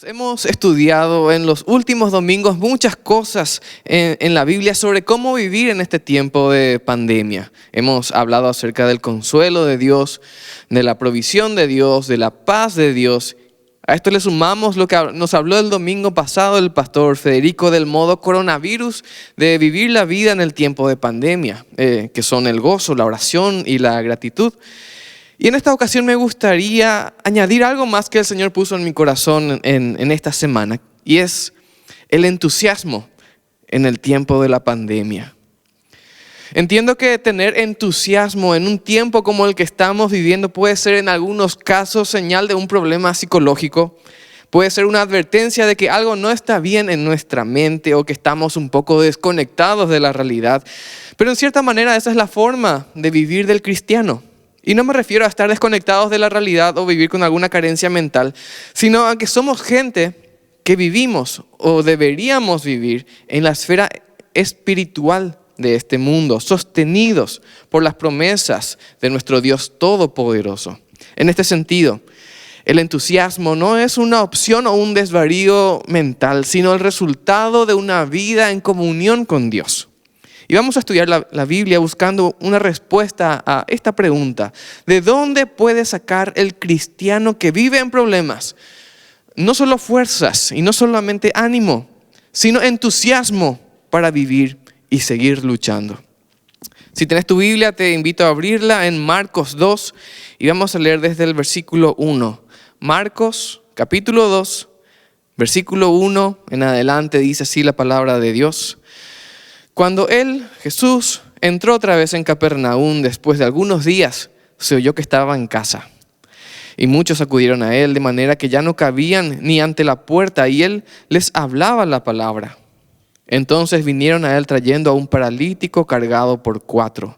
Hemos estudiado en los últimos domingos muchas cosas en la Biblia sobre cómo vivir en este tiempo de pandemia. Hemos hablado acerca del consuelo de Dios, de la provisión de Dios, de la paz de Dios. A esto le sumamos lo que nos habló el domingo pasado el pastor Federico del modo coronavirus, de vivir la vida en el tiempo de pandemia, que son el gozo, la oración y la gratitud. Y en esta ocasión me gustaría añadir algo más que el Señor puso en mi corazón en esta semana, y es el entusiasmo en el tiempo de la pandemia. Entiendo que tener entusiasmo en un tiempo como el que estamos viviendo puede ser en algunos casos señal de un problema psicológico, puede ser una advertencia de que algo no está bien en nuestra mente o que estamos un poco desconectados de la realidad, pero en cierta manera esa es la forma de vivir del cristiano. Y no me refiero a estar desconectados de la realidad o vivir con alguna carencia mental, sino a que somos gente que vivimos o deberíamos vivir en la esfera espiritual de este mundo, sostenidos por las promesas de nuestro Dios Todopoderoso. En este sentido, el entusiasmo no es una opción o un desvarío mental, sino el resultado de una vida en comunión con Dios. Y vamos a estudiar la Biblia buscando una respuesta a esta pregunta. ¿De dónde puede sacar el cristiano que vive en problemas? No solo fuerzas y no solamente ánimo, sino entusiasmo para vivir y seguir luchando. Si tenés tu Biblia, te invito a abrirla en Marcos 2 y vamos a leer desde el versículo 1. Marcos capítulo 2, versículo 1 en adelante, dice así la palabra de Dios. Cuando Jesús, entró otra vez en Capernaum después de algunos días, se oyó que estaba en casa. Y muchos acudieron a él de manera que ya no cabían ni ante la puerta y él les hablaba la palabra. Entonces vinieron a él trayendo a un paralítico cargado por 4.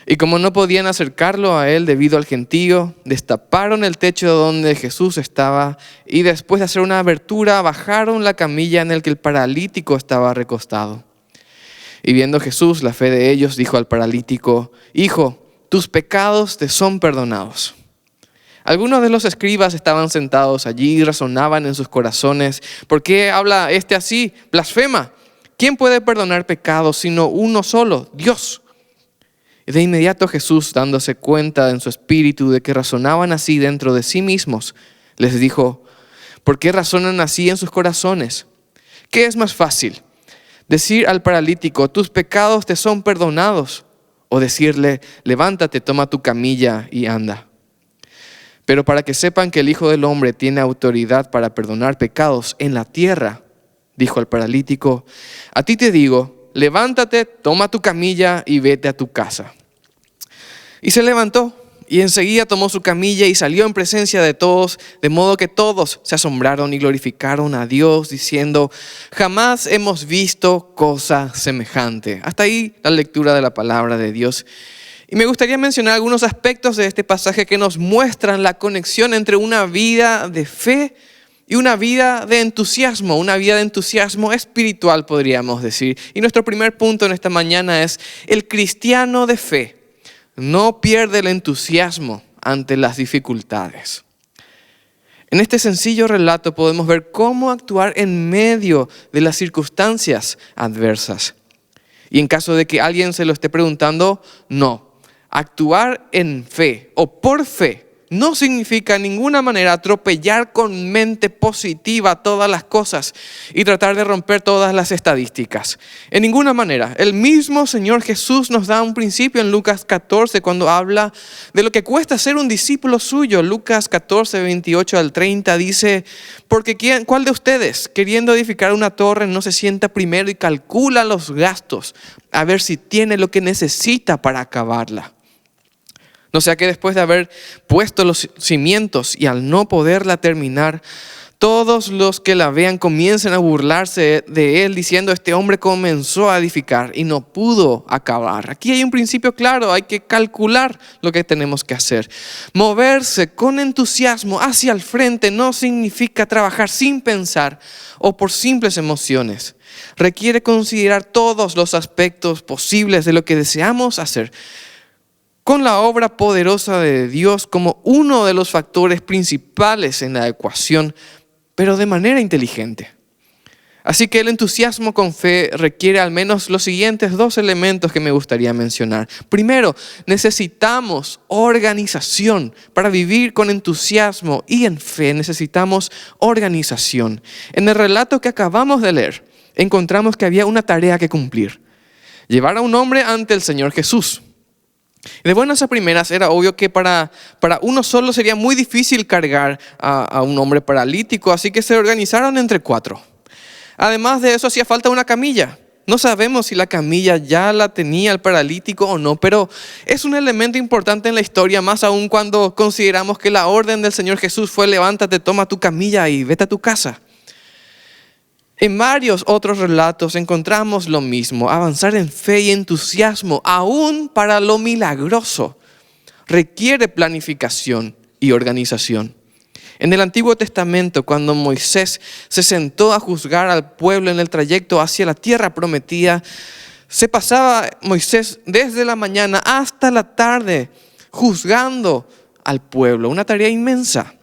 Y como no podían acercarlo a él debido al gentío, destaparon el techo donde Jesús estaba y después de hacer una abertura bajaron la camilla en la que el paralítico estaba recostado. Y viendo Jesús la fe de ellos, dijo al paralítico: Hijo, tus pecados te son perdonados. Algunos de los escribas estaban sentados allí y razonaban en sus corazones: ¿por qué habla este así? Blasfema. ¿Quién puede perdonar pecados sino uno solo, Dios? Y de inmediato Jesús, dándose cuenta en su espíritu de que razonaban así dentro de sí mismos, les dijo: ¿por qué razonan así en sus corazones? ¿Qué es más fácil? ¿Decir al paralítico, tus pecados te son perdonados? ¿O decirle, levántate, toma tu camilla y anda? Pero para que sepan que el Hijo del Hombre tiene autoridad para perdonar pecados en la tierra, dijo al paralítico, a ti te digo, levántate, toma tu camilla y vete a tu casa. Y se levantó y enseguida tomó su camilla y salió en presencia de todos, de modo que todos se asombraron y glorificaron a Dios, diciendo, jamás hemos visto cosa semejante. Hasta ahí la lectura de la palabra de Dios. Y me gustaría mencionar algunos aspectos de este pasaje que nos muestran la conexión entre una vida de fe y una vida de entusiasmo espiritual, podríamos decir. Y nuestro primer punto en esta mañana es: el cristiano de fe no pierde el entusiasmo ante las dificultades. En este sencillo relato podemos ver cómo actuar en medio de las circunstancias adversas. Y en caso de que alguien se lo esté preguntando, no. Actuar en fe o por fe no significa en ninguna manera atropellar con mente positiva todas las cosas y tratar de romper todas las estadísticas. En ninguna manera. El mismo Señor Jesús nos da un principio en Lucas 14 cuando habla de lo que cuesta ser un discípulo suyo. Lucas 14, 28 al 30 dice, porque ¿cuál de ustedes, queriendo edificar una torre, no se sienta primero y calcula los gastos a ver si tiene lo que necesita para acabarla? No sea que después de haber puesto los cimientos y al no poderla terminar, todos los que la vean comiencen a burlarse de él diciendo, este hombre comenzó a edificar y no pudo acabar. Aquí hay un principio claro, hay que calcular lo que tenemos que hacer. Moverse con entusiasmo hacia el frente no significa trabajar sin pensar o por simples emociones. Requiere considerar todos los aspectos posibles de lo que deseamos hacer, con la obra poderosa de Dios como uno de los factores principales en la ecuación, pero de manera inteligente. Así que el entusiasmo con fe requiere al menos los siguientes 2 elementos que me gustaría mencionar. Primero, necesitamos organización. Para vivir con entusiasmo y en fe necesitamos organización. En el relato que acabamos de leer, encontramos que había una tarea que cumplir: llevar a un hombre ante el Señor Jesús. De buenas a primeras era obvio que para uno solo sería muy difícil cargar a un hombre paralítico, así que se organizaron entre 4. Además de eso, hacía falta una camilla. No sabemos si la camilla ya la tenía el paralítico o no, pero es un elemento importante en la historia, más aún cuando consideramos que la orden del Señor Jesús fue: levántate, toma tu camilla y vete a tu casa. En varios otros relatos encontramos lo mismo: avanzar en fe y entusiasmo, aún para lo milagroso, requiere planificación y organización. En el Antiguo Testamento, cuando Moisés se sentó a juzgar al pueblo en el trayecto hacia la tierra prometida, se pasaba Moisés desde la mañana hasta la tarde juzgando al pueblo, una tarea inmensa.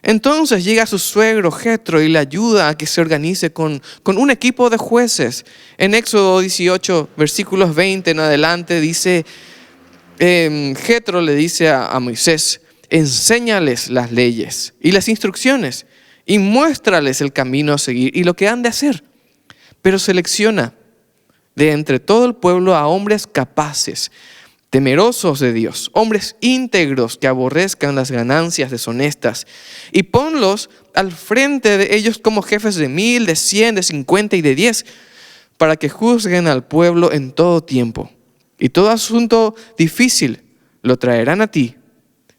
Entonces llega su suegro Jetro y le ayuda a que se organice con un equipo de jueces. En Éxodo 18, versículos 20 en adelante, dice, Jetro le dice a Moisés: enséñales las leyes y las instrucciones y muéstrales el camino a seguir y lo que han de hacer. Pero selecciona de entre todo el pueblo a hombres capaces, temerosos de Dios, hombres íntegros que aborrezcan las ganancias deshonestas, y ponlos al frente de ellos como jefes de 1000, de 100, de 50 y de 10, para que juzguen al pueblo en todo tiempo. Y todo asunto difícil lo traerán a ti,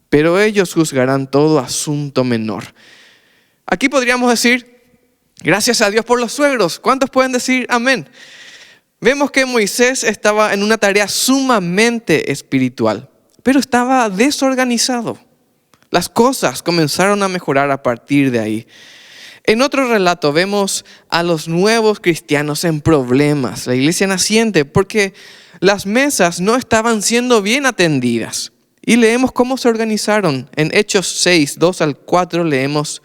pero ellos juzgarán todo asunto menor. Aquí podríamos decir: gracias a Dios por los suegros. ¿Cuántos pueden decir amén? Vemos que Moisés estaba en una tarea sumamente espiritual, pero estaba desorganizado. Las cosas comenzaron a mejorar a partir de ahí. En otro relato vemos a los nuevos cristianos en problemas, la iglesia naciente, porque las mesas no estaban siendo bien atendidas. Y leemos cómo se organizaron. En Hechos 6, 2 al 4 leemos: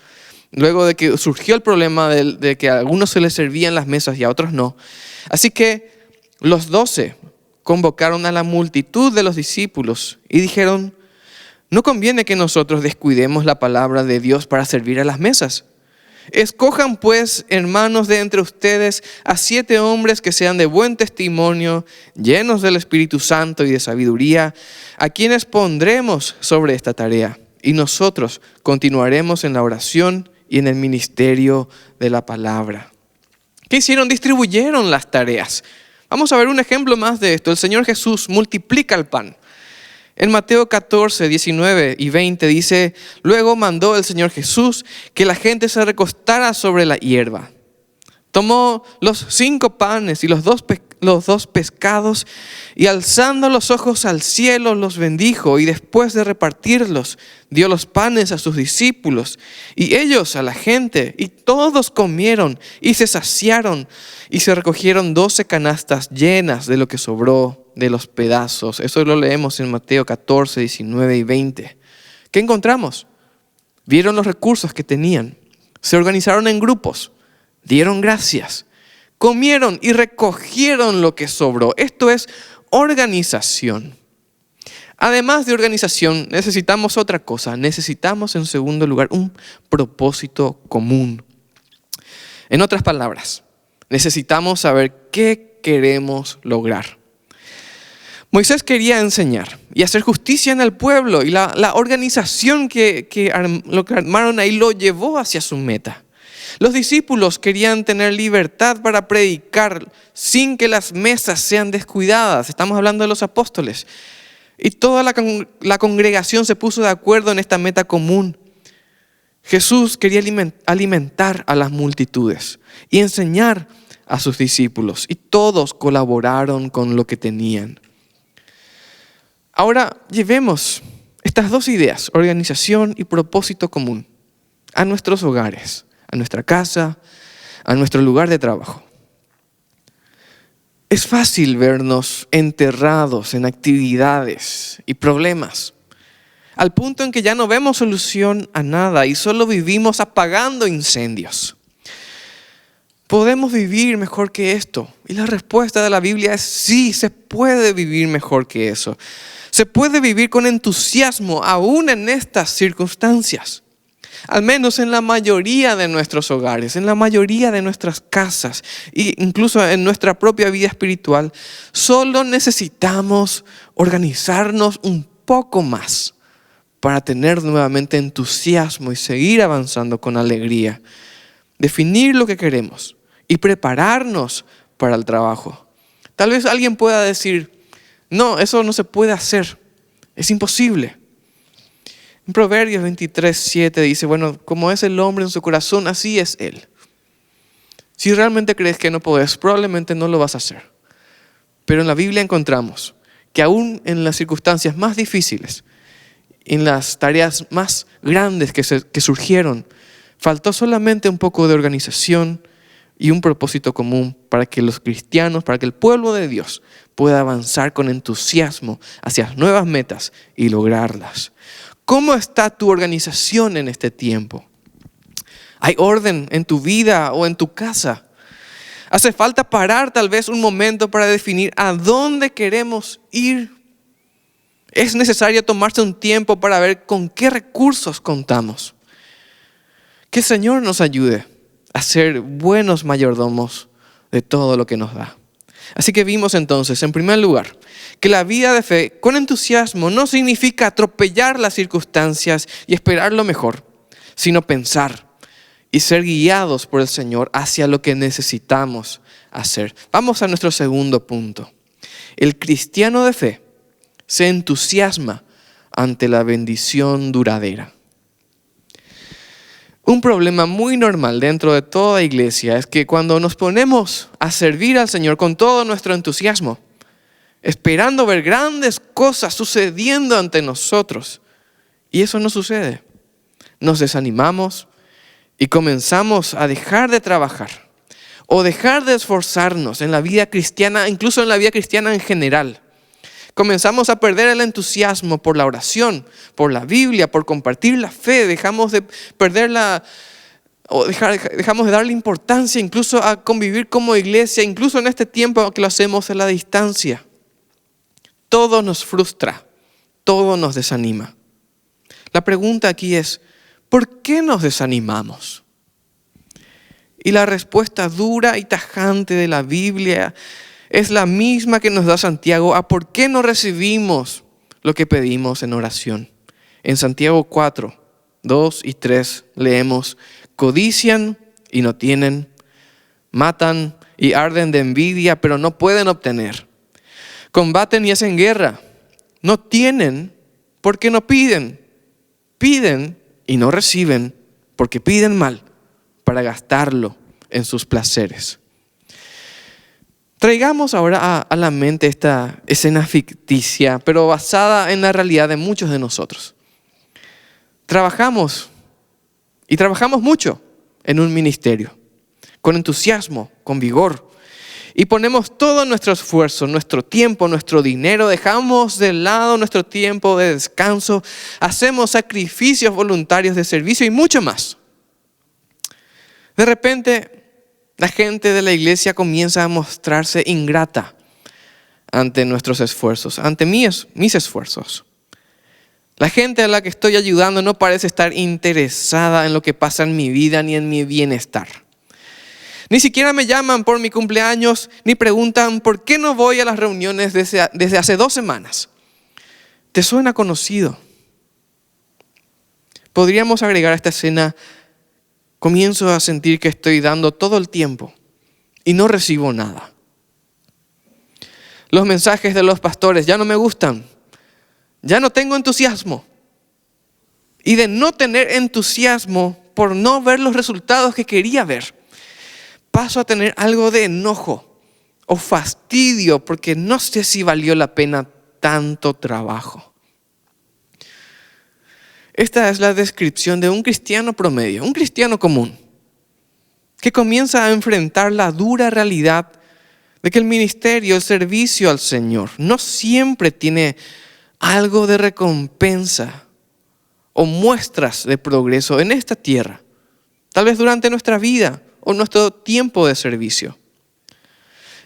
luego de que surgió el problema de que a algunos se les servían las mesas y a otros no. Así que los 12 convocaron a la multitud de los discípulos y dijeron: no conviene que nosotros descuidemos la palabra de Dios para servir a las mesas. Escojan pues, hermanos, de entre ustedes a 7 hombres que sean de buen testimonio, llenos del Espíritu Santo y de sabiduría, a quienes pondremos sobre esta tarea. Y nosotros continuaremos en la oración y en el ministerio de la palabra. ¿Qué hicieron? Distribuyeron las tareas. Vamos a ver un ejemplo más de esto. El Señor Jesús multiplica el pan. En Mateo 14, 19 y 20 dice: luego mandó el Señor Jesús que la gente se recostara sobre la hierba. Tomó los 5 panes y los dos pescados, y alzando los ojos al cielo los bendijo, y después de repartirlos dio los panes a sus discípulos y ellos a la gente, y todos comieron y se saciaron, y se recogieron 12 canastas llenas de lo que sobró de los pedazos. Eso lo leemos en Mateo 14, 19 y 20. ¿Qué encontramos? Vieron los recursos que tenían, se organizaron en grupos, dieron gracias, comieron y recogieron lo que sobró. Esto es organización. Además de organización, necesitamos otra cosa. Necesitamos, en segundo lugar, un propósito común. En otras palabras, necesitamos saber qué queremos lograr. Moisés quería enseñar y hacer justicia en el pueblo, y la organización que armaron ahí lo llevó hacia su meta. Los discípulos querían tener libertad para predicar sin que las mesas sean descuidadas. Estamos hablando de los apóstoles. Y toda la congregación se puso de acuerdo en esta meta común. Jesús quería alimentar a las multitudes y enseñar a sus discípulos, y todos colaboraron con lo que tenían. Ahora llevemos estas 2 ideas, organización y propósito común, a nuestros hogares, a nuestra casa, a nuestro lugar de trabajo. Es fácil vernos enterrados en actividades y problemas. al punto en que ya no vemos solución a nada y solo vivimos apagando incendios. ¿Podemos vivir mejor que esto? Y la respuesta de la Biblia es sí, se puede vivir mejor que eso. Se puede vivir con entusiasmo aún en estas circunstancias. Al menos en la mayoría de nuestros hogares, en la mayoría de nuestras casas e incluso en nuestra propia vida espiritual, solo necesitamos organizarnos un poco más para tener nuevamente entusiasmo y seguir avanzando con alegría. Definir lo que queremos y prepararnos para el trabajo. Tal vez alguien pueda decir, no, eso no se puede hacer, es imposible. En Proverbios 23:7 dice, bueno, como es el hombre en su corazón, así es él. Si realmente crees que no podés, probablemente no lo vas a hacer. Pero en la Biblia encontramos que aún en las circunstancias más difíciles, en las tareas más grandes que surgieron, faltó solamente un poco de organización y un propósito común para que los cristianos, para que el pueblo de Dios pueda avanzar con entusiasmo hacia nuevas metas y lograrlas. ¿Cómo está tu organización en este tiempo? ¿Hay orden en tu vida o en tu casa? ¿Hace falta parar tal vez un momento para definir a dónde queremos ir? ¿Es necesario tomarse un tiempo para ver con qué recursos contamos? Que el Señor nos ayude a ser buenos mayordomos de todo lo que nos da. Así que vimos entonces, en primer lugar, que la vida de fe con entusiasmo no significa atropellar las circunstancias y esperar lo mejor, sino pensar y ser guiados por el Señor hacia lo que necesitamos hacer. Vamos a nuestro segundo punto. El cristiano de fe se entusiasma ante la bendición duradera. Un problema muy normal dentro de toda iglesia es que cuando nos ponemos a servir al Señor con todo nuestro entusiasmo, esperando ver grandes cosas sucediendo ante nosotros, y eso no sucede, nos desanimamos y comenzamos a dejar de trabajar o dejar de esforzarnos en la vida cristiana, incluso en la vida cristiana en general. Comenzamos a perder el entusiasmo por la oración, por la Biblia, por compartir la fe. Dejamos de darle importancia incluso a convivir como iglesia, incluso en este tiempo que lo hacemos a la distancia. Todo nos frustra, todo nos desanima. La pregunta aquí es, ¿por qué nos desanimamos? Y la respuesta dura y tajante de la Biblia es la misma que nos da Santiago a por qué no recibimos lo que pedimos en oración. En Santiago 4, 2 y 3 leemos, codician y no tienen, matan y arden de envidia, pero no pueden obtener. Combaten y hacen guerra, no tienen porque no piden. Piden y no reciben porque piden mal para gastarlo en sus placeres. Traigamos ahora a la mente esta escena ficticia, pero basada en la realidad de muchos de nosotros. Trabajamos mucho en un ministerio, con entusiasmo, con vigor, y ponemos todo nuestro esfuerzo, nuestro tiempo, nuestro dinero, dejamos de lado nuestro tiempo de descanso, hacemos sacrificios voluntarios de servicio y mucho más. De repente, la gente de la iglesia comienza a mostrarse ingrata ante nuestros esfuerzos, ante mis esfuerzos. La gente a la que estoy ayudando no parece estar interesada en lo que pasa en mi vida ni en mi bienestar. Ni siquiera me llaman por mi cumpleaños, ni preguntan por qué no voy a las reuniones desde hace 2 semanas. ¿Te suena conocido? Podríamos agregar a esta escena, comienzo a sentir que estoy dando todo el tiempo y no recibo nada. Los mensajes de los pastores ya no me gustan, ya no tengo entusiasmo. Y de no tener entusiasmo por no ver los resultados que quería ver, paso a tener algo de enojo o fastidio porque no sé si valió la pena tanto trabajo. Esta es la descripción de un cristiano promedio, un cristiano común, que comienza a enfrentar la dura realidad de que el ministerio, el servicio al Señor, no siempre tiene algo de recompensa o muestras de progreso en esta tierra, tal vez durante nuestra vida o nuestro tiempo de servicio.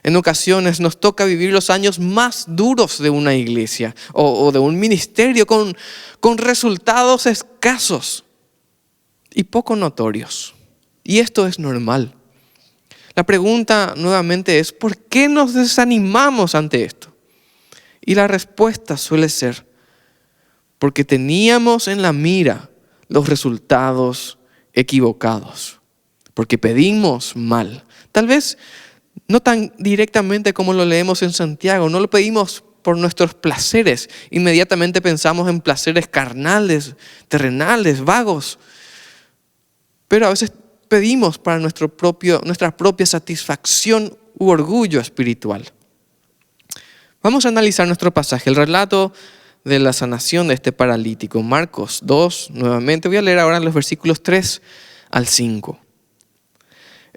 En ocasiones nos toca vivir los años más duros de una iglesia o de un ministerio con resultados escasos y poco notorios. Y esto es normal. La pregunta nuevamente es, ¿por qué nos desanimamos ante esto? Y la respuesta suele ser, porque teníamos en la mira los resultados equivocados, porque pedimos mal. Tal vez no tan directamente como lo leemos en Santiago, no lo pedimos por nuestros placeres. Inmediatamente pensamos en placeres carnales, terrenales, vagos. Pero a veces pedimos para nuestra propia satisfacción u orgullo espiritual. Vamos a analizar nuestro pasaje, el relato de la sanación de este paralítico. Marcos 2, nuevamente voy a leer ahora los versículos 3 al 5.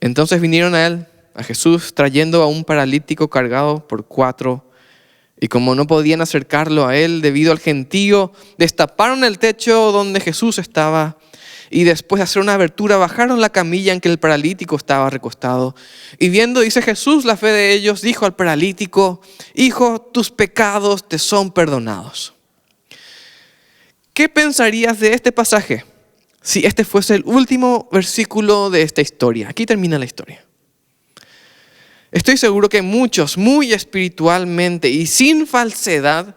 Entonces vinieron a Jesús, trayendo a un paralítico cargado por 4, y como no podían acercarlo a él debido al gentío, destaparon el techo donde Jesús estaba, y después de hacer una abertura bajaron la camilla en que el paralítico estaba recostado. Y viendo, dice Jesús, la fe de ellos, dijo al paralítico: hijo, tus pecados te son perdonados. ¿Qué pensarías de este pasaje si este fuese el último versículo de esta historia? Aquí termina la historia. Estoy seguro que muchos, muy espiritualmente y sin falsedad,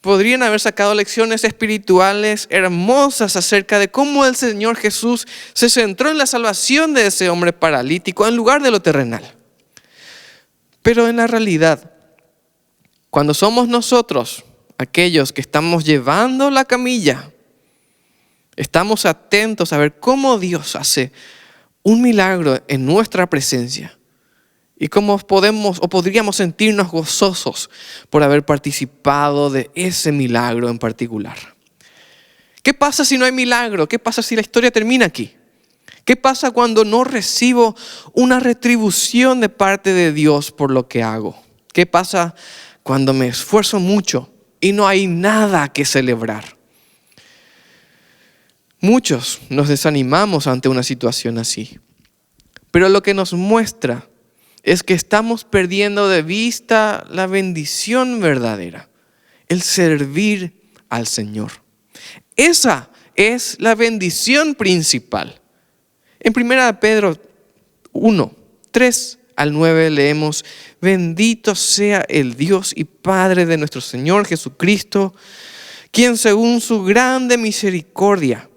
podrían haber sacado lecciones espirituales hermosas acerca de cómo el Señor Jesús se centró en la salvación de ese hombre paralítico en lugar de lo terrenal. Pero en la realidad, cuando somos nosotros aquellos que estamos llevando la camilla, estamos atentos a ver cómo Dios hace un milagro en nuestra presencia. Y cómo podríamos sentirnos gozosos por haber participado de ese milagro en particular. ¿Qué pasa si no hay milagro? ¿Qué pasa si la historia termina aquí? ¿Qué pasa cuando no recibo una retribución de parte de Dios por lo que hago? ¿Qué pasa cuando me esfuerzo mucho y no hay nada que celebrar? Muchos nos desanimamos ante una situación así. Pero lo que nos muestra es que estamos perdiendo de vista la bendición verdadera, el servir al Señor. Esa es la bendición principal. En 1 Pedro 1, 3 al 9 leemos: bendito sea el Dios y Padre de nuestro Señor Jesucristo, quien según su grande misericordia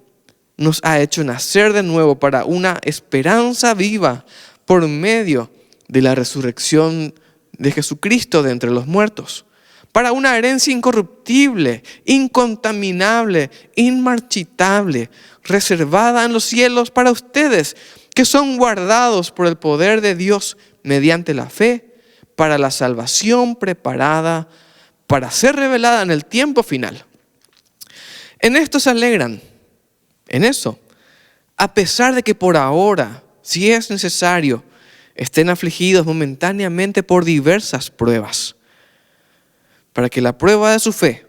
nos ha hecho nacer de nuevo para una esperanza viva por medio de la resurrección de Jesucristo de entre los muertos, para una herencia incorruptible, incontaminable, inmarchitable, reservada en los cielos para ustedes, que son guardados por el poder de Dios mediante la fe, para la salvación preparada para ser revelada en el tiempo final. En esto se alegran, en eso, a pesar de que por ahora, si es necesario, estén afligidos momentáneamente por diversas pruebas, para que la prueba de su fe,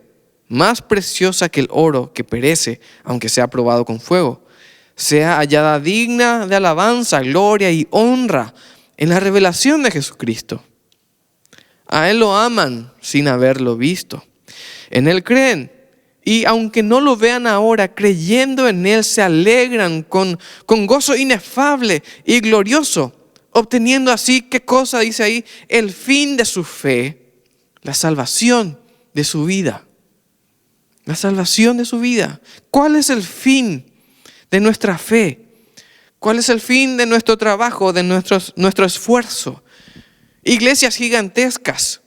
más preciosa que el oro que perece, aunque sea probado con fuego, sea hallada digna de alabanza, gloria y honra en la revelación de Jesucristo. A Él lo aman sin haberlo visto. En Él creen, y aunque no lo vean ahora, creyendo en Él se alegran con gozo inefable y glorioso, obteniendo así, ¿qué cosa dice ahí? El fin de su fe, la salvación de su vida. La salvación de su vida. ¿Cuál es el fin de nuestra fe? ¿Cuál es el fin de nuestro trabajo, de nuestro esfuerzo? Iglesias gigantescas,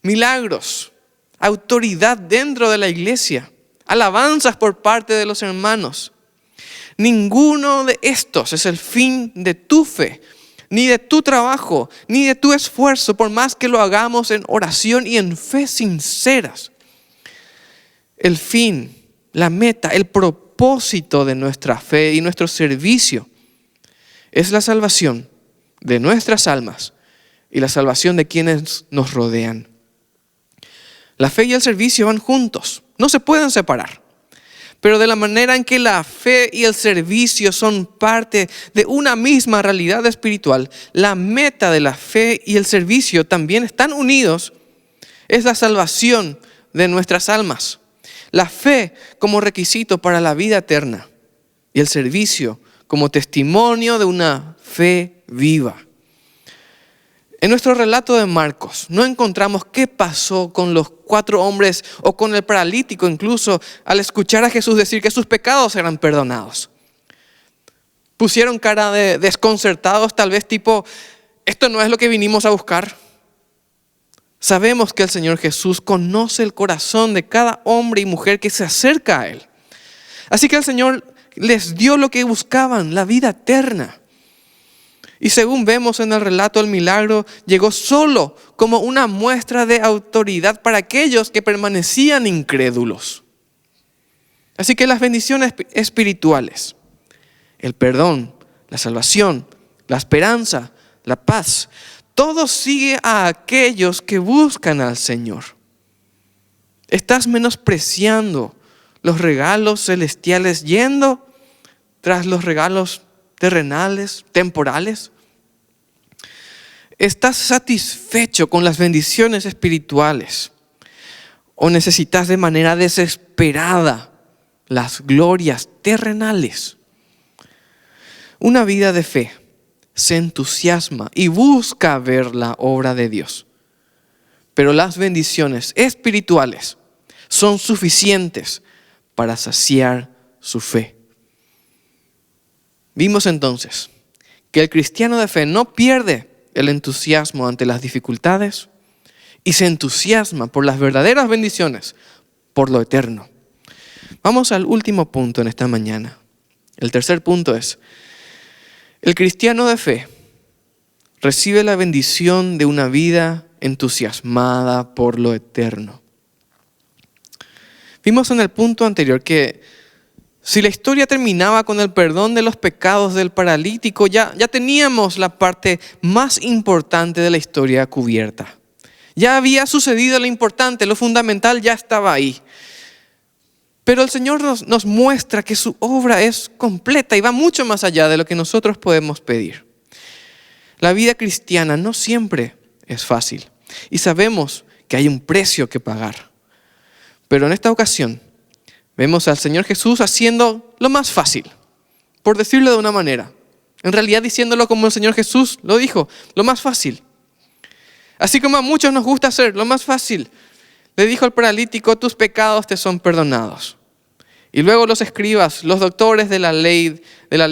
milagros, autoridad dentro de la iglesia, alabanzas por parte de los hermanos. Ninguno de estos es el fin de tu fe, ni de tu trabajo, ni de tu esfuerzo, por más que lo hagamos en oración y en fe sinceras. El fin, la meta, el propósito de nuestra fe y nuestro servicio es la salvación de nuestras almas y la salvación de quienes nos rodean. La fe y el servicio van juntos, no se pueden separar. Pero de la manera en que la fe y el servicio son parte de una misma realidad espiritual, la meta de la fe y el servicio también están unidos, es la salvación de nuestras almas. La fe como requisito para la vida eterna y el servicio como testimonio de una fe viva. En nuestro relato de Marcos no encontramos qué pasó con los 4 hombres o con el paralítico incluso al escuchar a Jesús decir que sus pecados eran perdonados. Pusieron cara de desconcertados, tal vez tipo, esto no es lo que vinimos a buscar. Sabemos que el Señor Jesús conoce el corazón de cada hombre y mujer que se acerca a Él. Así que el Señor les dio lo que buscaban, la vida eterna. Y según vemos en el relato, el milagro llegó solo como una muestra de autoridad para aquellos que permanecían incrédulos. Así que las bendiciones espirituales, el perdón, la salvación, la esperanza, la paz, todo sigue a aquellos que buscan al Señor. ¿Estás menospreciando los regalos celestiales yendo tras los regalos terrenales, temporales? ¿Estás satisfecho con las bendiciones espirituales o necesitas de manera desesperada las glorias terrenales? Una vida de fe se entusiasma y busca ver la obra de Dios, pero las bendiciones espirituales son suficientes para saciar su fe. Vimos entonces que el cristiano de fe no pierde el entusiasmo ante las dificultades y se entusiasma por las verdaderas bendiciones, por lo eterno. Vamos al último punto en esta mañana. El tercer punto es, el cristiano de fe recibe la bendición de una vida entusiasmada por lo eterno. Vimos en el punto anterior que si la historia terminaba con el perdón de los pecados del paralítico, ya teníamos la parte más importante de la historia cubierta. Ya había sucedido lo importante, lo fundamental ya estaba ahí. Pero el Señor nos muestra que su obra es completa y va mucho más allá de lo que nosotros podemos pedir. La vida cristiana no siempre es fácil y sabemos que hay un precio que pagar. Pero en esta ocasión vemos al Señor Jesús haciendo lo más fácil, por decirlo de una manera. En realidad diciéndolo como el Señor Jesús lo dijo, lo más fácil. Así como a muchos nos gusta hacer, lo más fácil. Le dijo al paralítico, tus pecados te son perdonados. Y luego los escribas, los doctores de la ley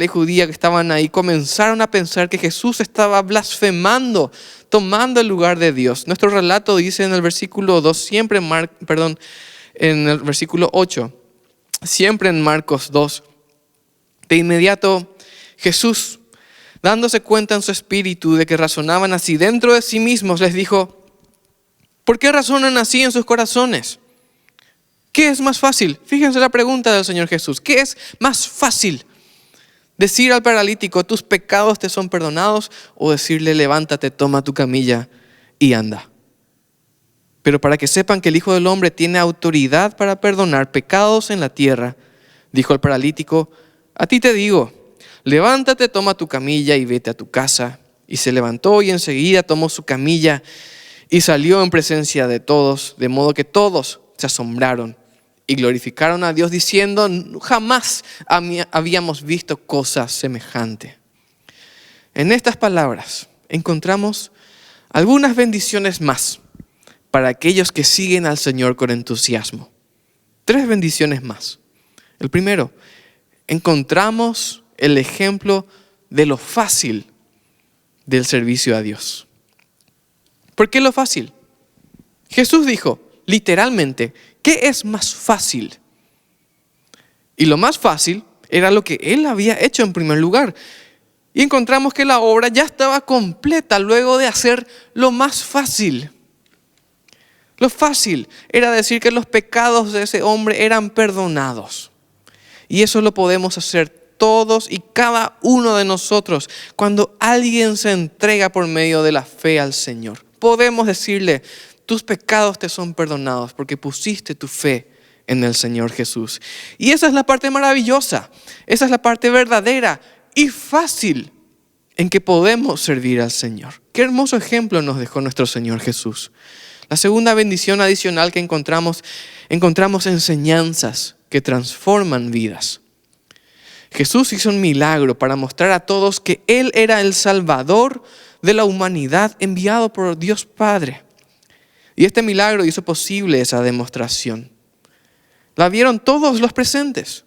judía que estaban ahí, comenzaron a pensar que Jesús estaba blasfemando, tomando el lugar de Dios. Nuestro relato dice en el versículo 2, en el versículo 8, siempre en Marcos 2, de inmediato Jesús, dándose cuenta en su espíritu de que razonaban así dentro de sí mismos, les dijo, ¿por qué razonan así en sus corazones? ¿Qué es más fácil? Fíjense la pregunta del Señor Jesús. ¿Qué es más fácil? ¿Decir al paralítico, tus pecados te son perdonados? ¿O decirle, levántate, toma tu camilla y anda? Pero para que sepan que el Hijo del Hombre tiene autoridad para perdonar pecados en la tierra, dijo el paralítico, a ti te digo, levántate, toma tu camilla y vete a tu casa. Y se levantó y enseguida tomó su camilla y salió en presencia de todos, de modo que todos se asombraron y glorificaron a Dios diciendo, jamás habíamos visto cosa semejante. En estas palabras encontramos algunas bendiciones más para aquellos que siguen al Señor con entusiasmo. 3 bendiciones más. El primero, encontramos el ejemplo de lo fácil del servicio a Dios. ¿Por qué lo fácil? Jesús dijo, literalmente, ¿qué es más fácil? Y lo más fácil era lo que Él había hecho en primer lugar. Y encontramos que la obra ya estaba completa luego de hacer lo más fácil. Lo fácil era decir que los pecados de ese hombre eran perdonados. Y eso lo podemos hacer todos y cada uno de nosotros cuando alguien se entrega por medio de la fe al Señor. Podemos decirle, tus pecados te son perdonados porque pusiste tu fe en el Señor Jesús. Y esa es la parte maravillosa, esa es la parte verdadera y fácil en que podemos servir al Señor. Qué hermoso ejemplo nos dejó nuestro Señor Jesús. La segunda bendición adicional que encontramos enseñanzas que transforman vidas. Jesús hizo un milagro para mostrar a todos que Él era el Salvador de la humanidad enviado por Dios Padre. Y este milagro hizo posible esa demostración. La vieron todos los presentes.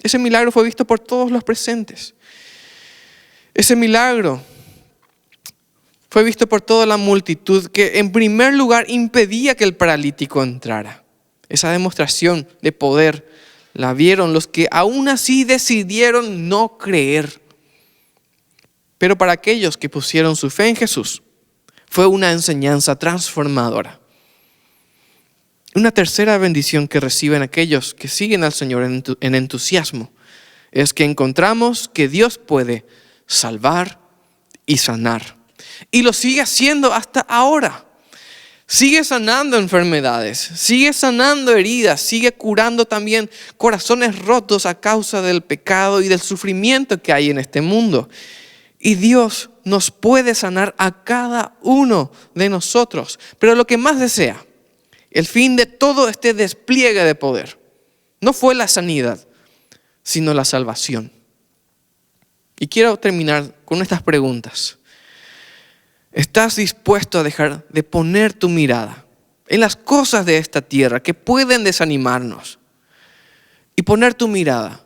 Ese milagro fue visto por todos los presentes. Ese milagro fue visto por toda la multitud que en primer lugar impedía que el paralítico entrara. Esa demostración de poder la vieron los que aún así decidieron no creer. Pero para aquellos que pusieron su fe en Jesús, fue una enseñanza transformadora. Una tercera bendición que reciben aquellos que siguen al Señor en entusiasmo es que encontramos que Dios puede salvar y sanar. Y lo sigue haciendo hasta ahora. Sigue sanando enfermedades, sigue sanando heridas, sigue curando también corazones rotos a causa del pecado y del sufrimiento que hay en este mundo. Y Dios nos puede sanar a cada uno de nosotros. Pero lo que más desea, el fin de todo este despliegue de poder, no fue la sanidad, sino la salvación. Y quiero terminar con estas preguntas. ¿Estás dispuesto a dejar de poner tu mirada en las cosas de esta tierra que pueden desanimarnos y poner tu mirada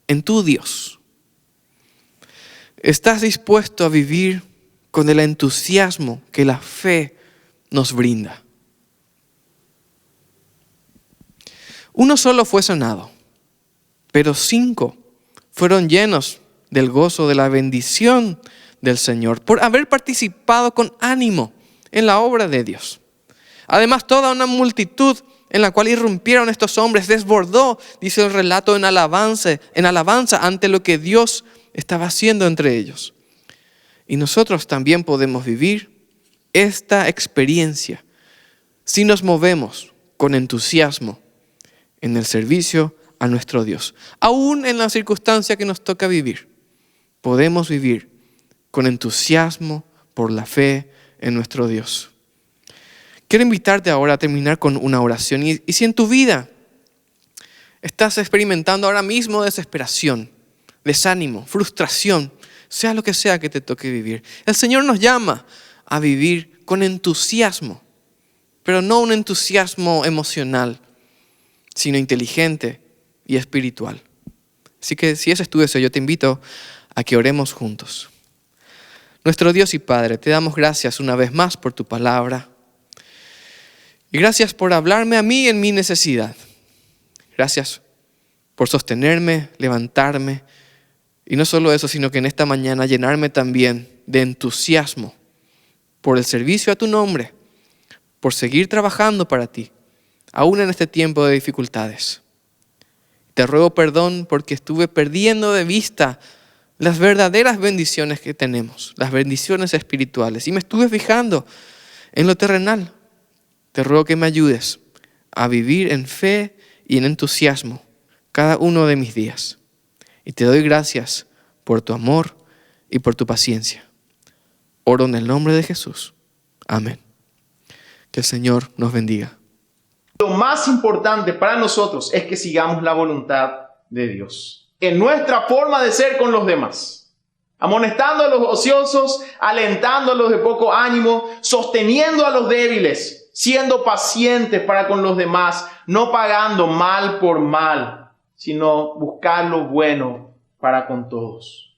en tu Dios? ¿Estás dispuesto a vivir con el entusiasmo que la fe nos brinda? Uno solo fue sanado, pero 5 fueron llenos del gozo de la bendición del Señor por haber participado con ánimo en la obra de Dios. Además, toda una multitud en la cual irrumpieron estos hombres desbordó, dice el relato, en alabanza ante lo que Dios estaba haciendo entre ellos. Y nosotros también podemos vivir esta experiencia si nos movemos con entusiasmo en el servicio a nuestro Dios. Aún en la circunstancia que nos toca vivir, podemos vivir con entusiasmo por la fe en nuestro Dios. Quiero invitarte ahora a terminar con una oración. Y si en tu vida estás experimentando ahora mismo desesperación, desánimo, frustración, sea lo que sea que te toque vivir, el Señor nos llama a vivir con entusiasmo, pero no un entusiasmo emocional, sino inteligente y espiritual. Así que si ese es tu deseo, yo te invito a que oremos juntos. Nuestro Dios y Padre, te damos gracias una vez más por tu palabra. Y gracias por hablarme a mí en mi necesidad. Gracias por sostenerme, levantarme. Y no solo eso, sino que en esta mañana llenarme también de entusiasmo por el servicio a tu nombre, por seguir trabajando para ti, aún en este tiempo de dificultades. Te ruego perdón porque estuve perdiendo de vista las verdaderas bendiciones que tenemos, las bendiciones espirituales, y me estuve fijando en lo terrenal. Te ruego que me ayudes a vivir en fe y en entusiasmo cada uno de mis días. Y te doy gracias por tu amor y por tu paciencia. Oro en el nombre de Jesús. Amén. Que el Señor nos bendiga. Lo más importante para nosotros es que sigamos la voluntad de Dios en nuestra forma de ser con los demás, amonestando a los ociosos, alentando a los de poco ánimo, sosteniendo a los débiles, siendo pacientes para con los demás, no pagando mal por mal, sino buscar lo bueno para con todos.